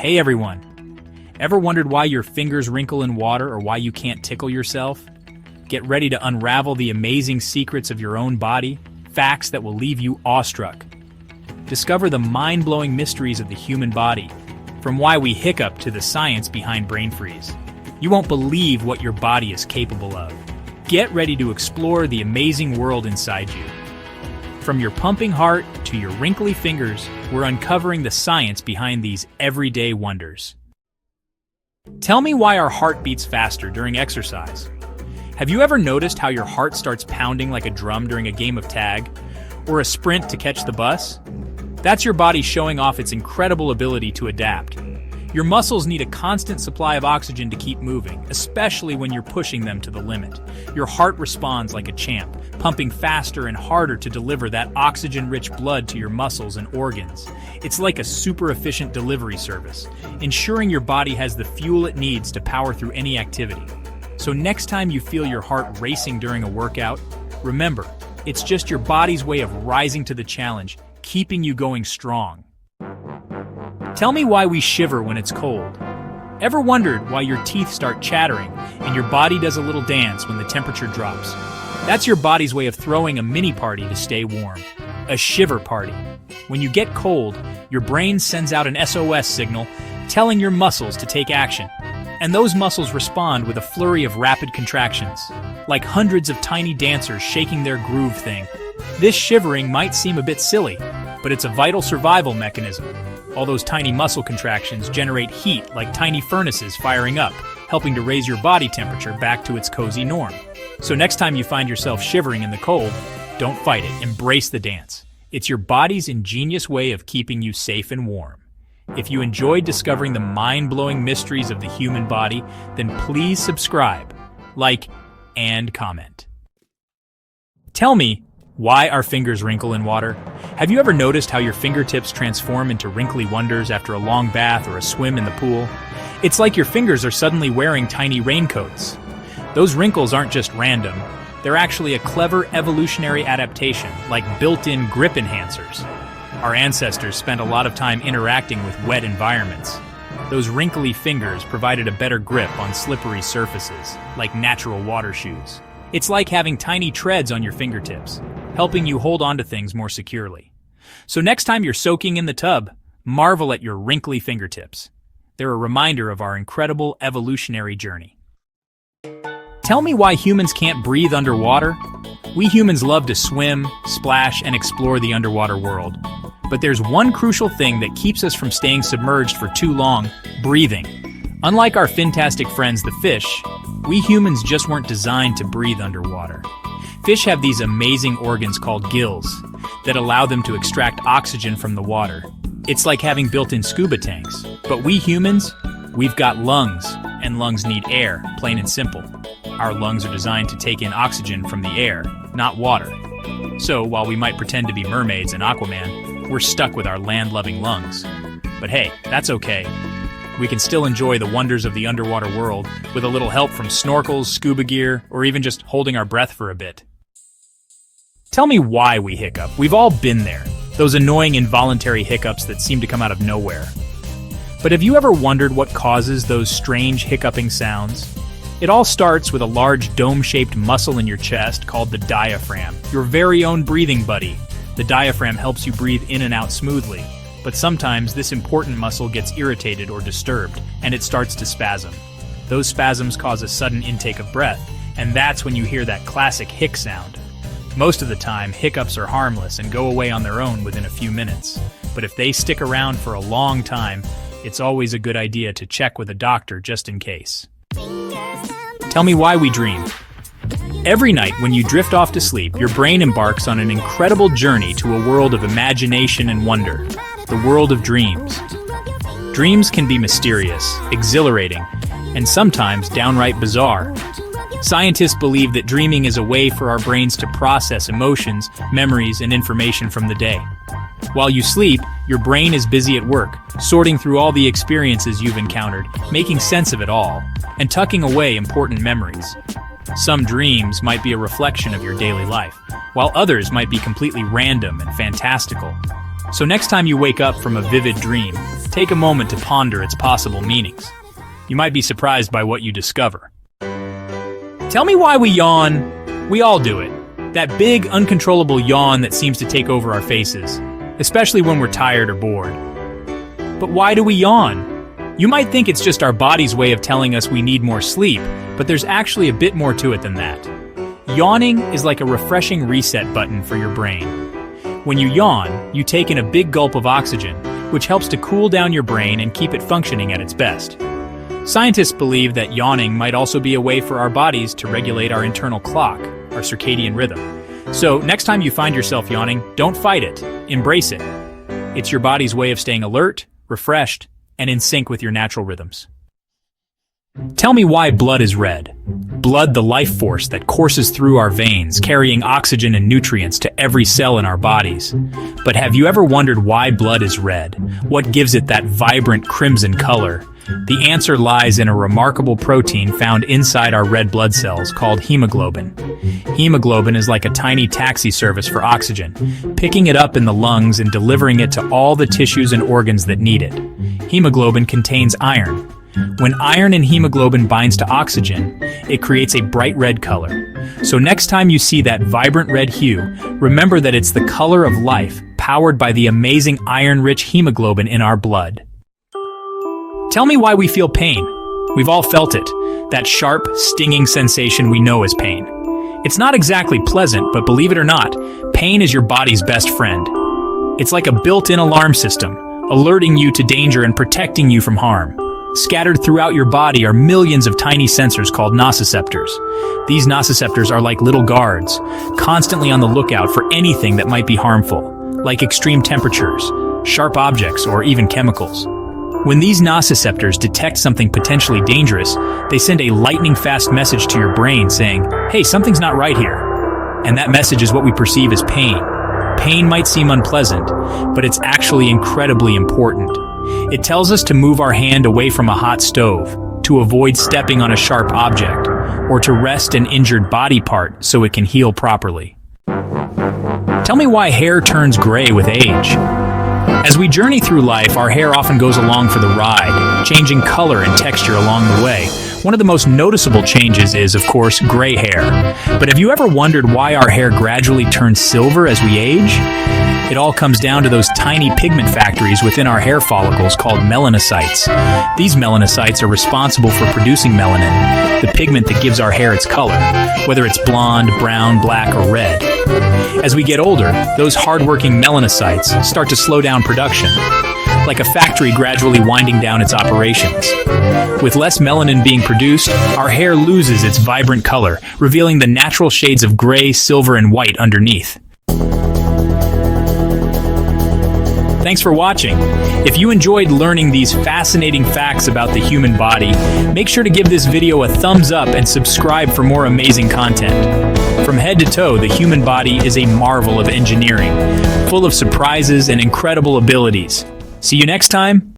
Hey everyone! Ever wondered why your fingers wrinkle in water or why you can't tickle yourself? Get ready to unravel the amazing secrets of your own body, facts that will leave you awestruck. Discover the mind-blowing mysteries of the human body, from why we hiccup to the science behind brain freeze. You won't believe what your body is capable of. Get ready to explore the amazing world inside you. From your pumping heart to your wrinkly fingers, we're uncovering the science behind these everyday wonders. Tell me why our heart beats faster during exercise. Have you ever noticed how your heart starts pounding like a drum during a game of tag, or a sprint to catch the bus? That's your body showing off its incredible ability to adapt. Your muscles need a constant supply of oxygen to keep moving, especially when you're pushing them to the limit. Your heart responds like a champ, pumping faster and harder to deliver that oxygen-rich blood to your muscles and organs. It's like a super efficient delivery service, ensuring your body has the fuel it needs to power through any activity. So next time you feel your heart racing during a workout, remember, it's just your body's way of rising to the challenge, keeping you going strong. Tell me why we shiver when it's cold. Ever wondered why your teeth start chattering and your body does a little dance when the temperature drops? That's your body's way of throwing a mini party to stay warm. A shiver party. When you get cold, your brain sends out an SOS signal telling your muscles to take action. And those muscles respond with a flurry of rapid contractions, like hundreds of tiny dancers shaking their groove thing. This shivering might seem a bit silly, but it's a vital survival mechanism. All those tiny muscle contractions generate heat like tiny furnaces firing up, helping to raise your body temperature back to its cozy norm. So next time you find yourself shivering in the cold, don't fight it, embrace the dance. It's your body's ingenious way of keeping you safe and warm. If you enjoyed discovering the mind-blowing mysteries of the human body, then please subscribe, like, and comment. Tell me, why our fingers wrinkle in water? Have you ever noticed how your fingertips transform into wrinkly wonders after a long bath or a swim in the pool? It's like your fingers are suddenly wearing tiny raincoats. Those wrinkles aren't just random. They're actually a clever evolutionary adaptation, like built-in grip enhancers. Our ancestors spent a lot of time interacting with wet environments. Those wrinkly fingers provided a better grip on slippery surfaces, like natural water shoes. It's like having tiny treads on your fingertips, helping you hold onto things more securely. So next time you're soaking in the tub, marvel at your wrinkly fingertips. They're a reminder of our incredible evolutionary journey. Tell me why humans can't breathe underwater? We humans love to swim, splash, and explore the underwater world. But there's one crucial thing that keeps us from staying submerged for too long: breathing. Unlike our fantastic friends the fish, we humans just weren't designed to breathe underwater. Fish have these amazing organs called gills that allow them to extract oxygen from the water. It's like having built-in scuba tanks. But we humans, we've got lungs, and lungs need air, plain and simple. Our lungs are designed to take in oxygen from the air, not water. So while we might pretend to be mermaids and Aquaman, we're stuck with our land-loving lungs. But hey, that's okay. We can still enjoy the wonders of the underwater world with a little help from snorkels, scuba gear, or even just holding our breath for a bit. Tell me why we hiccup. We've all been there. Those annoying involuntary hiccups that seem to come out of nowhere. But have you ever wondered what causes those strange hiccuping sounds? It all starts with a large dome-shaped muscle in your chest called the diaphragm, your very own breathing buddy. The diaphragm helps you breathe in and out smoothly. But sometimes this important muscle gets irritated or disturbed, and it starts to spasm. Those spasms cause a sudden intake of breath, and that's when you hear that classic hic sound. Most of the time, hiccups are harmless and go away on their own within a few minutes. But if they stick around for a long time, it's always a good idea to check with a doctor just in case. Tell me why we dream. Every night when you drift off to sleep, your brain embarks on an incredible journey to a world of imagination and wonder. The world of dreams. Dreams can be mysterious, exhilarating, and sometimes downright bizarre. Scientists believe that dreaming is a way for our brains to process emotions, memories, and information from the day. While you sleep, your brain is busy at work, sorting through all the experiences you've encountered, making sense of it all, and tucking away important memories. Some dreams might be a reflection of your daily life, while others might be completely random and fantastical. So next time you wake up from a vivid dream, take a moment to ponder its possible meanings. You might be surprised by what you discover. Tell me why we yawn. We all do it. That big, uncontrollable yawn that seems to take over our faces, especially when we're tired or bored. But why do we yawn? You might think it's just our body's way of telling us we need more sleep, but there's actually a bit more to it than that. Yawning is like a refreshing reset button for your brain. When you yawn, you take in a big gulp of oxygen, which helps to cool down your brain and keep it functioning at its best. Scientists believe that yawning might also be a way for our bodies to regulate our internal clock, our circadian rhythm. So next time you find yourself yawning, don't fight it, embrace it. It's your body's way of staying alert, refreshed, and in sync with your natural rhythms. Tell me why blood is red. Blood, the life force that courses through our veins, carrying oxygen and nutrients to every cell in our bodies. But have you ever wondered why blood is red? What gives it that vibrant crimson color? The answer lies in a remarkable protein found inside our red blood cells called hemoglobin. Hemoglobin is like a tiny taxi service for oxygen, picking it up in the lungs and delivering it to all the tissues and organs that need it. Hemoglobin contains iron. When iron in hemoglobin binds to oxygen, it creates a bright red color. So next time you see that vibrant red hue, remember that it's the color of life, powered by the amazing iron-rich hemoglobin in our blood. Tell me why we feel pain. We've all felt it, that sharp, stinging sensation we know as pain. It's not exactly pleasant, but believe it or not, pain is your body's best friend. It's like a built-in alarm system, alerting you to danger and protecting you from harm. Scattered throughout your body are millions of tiny sensors called nociceptors. These nociceptors are like little guards, constantly on the lookout for anything that might be harmful, like extreme temperatures, sharp objects, or even chemicals. When these nociceptors detect something potentially dangerous, they send a lightning-fast message to your brain saying, "Hey, something's not right here." And that message is what we perceive as pain. Pain might seem unpleasant, but it's actually incredibly important. It tells us to move our hand away from a hot stove, to avoid stepping on a sharp object, or to rest an injured body part so it can heal properly. Tell me why hair turns gray with age. As we journey through life, our hair often goes along for the ride, changing color and texture along the way. One of the most noticeable changes is, of course, gray hair. But have you ever wondered why our hair gradually turns silver as we age? It all comes down to those tiny pigment factories within our hair follicles called melanocytes. These melanocytes are responsible for producing melanin, the pigment that gives our hair its color, whether it's blonde, brown, black, or red. As we get older, those hardworking melanocytes start to slow down production, like a factory gradually winding down its operations. With less melanin being produced, our hair loses its vibrant color, revealing the natural shades of gray, silver, and white underneath. Thanks for watching. If you enjoyed learning these fascinating facts about the human body, make sure to give this video a thumbs up and subscribe for more amazing content. From head to toe, the human body is a marvel of engineering, full of surprises and incredible abilities. See you next time.